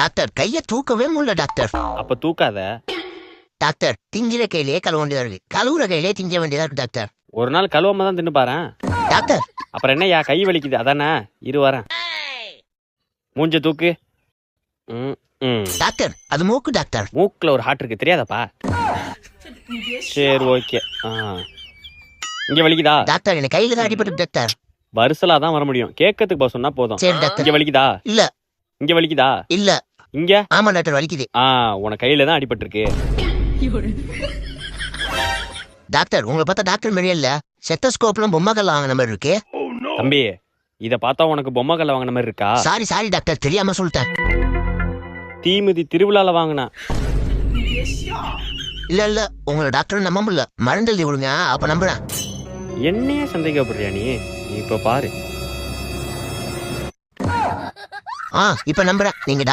Doctor கைய தூக்கவே முடியல doctor. அப்ப தூக்காத. டாக்டர் திங்கிற கையிலேயே கழுவ வேண்டியதா இருக்கு, கழுவுற கையிலேயே திங்க வேண்டியதா இருக்கு டாக்டர். ஒரு நாள் கழுவாம தான் தின்னு பாறேன். டாக்டர் அப்புறம் என்னய்யா கை வலிக்குது அதானே? இரு வரேன். மூஞ்ச தூக்கு. டாக்டர் அது மூக்கு டாக்டர். மூக்குல ஒரு ஹார்ட் இருக்கு தெரியாதப்பா? சரி ஓகே. இங்க வலிக்குதா? டாக்டர் எனக்கு கையில தான் அடிபட்டு டாக்டர். வருசலா தான் வர முடியும், கேட்கறதுக்கு பா சொன்னா போதும். சரி டாக்டர். இங்க வலிக்குதா? இல்ல. இங்க வலிக்குதா? இல்ல. இங்க? ஆமா டாக்டர் வலிக்குது. உன கையில தான் அடிபட்டு இருக்கு. டாக்டர் உங்களை பார்த்தா டாக்டர் மாதிரியே இல்ல, செத்தஸ்கோப்லாம் பொம்மைகள் வாங்கின மாதிரி இருக்கு. தம்பி இத பார்த்தா உனக்கு பொம்மை கல்ல வாங்கின மாதிரி இருக்கா? சாரி டாக்டர் தெரியாம சொல்லிட்டேன். தீமிதி திருவிழால வாங்கினா. இல்ல உங்களை டாக்டர் நம்ப முடியல, மருந்து எழுதி கொடுங்க அப்ப நம்புறேன். என்னையே சந்தேகப்படுறியா நீ? இப்ப பாரு. இப்ப நம்புறேன் நீங்க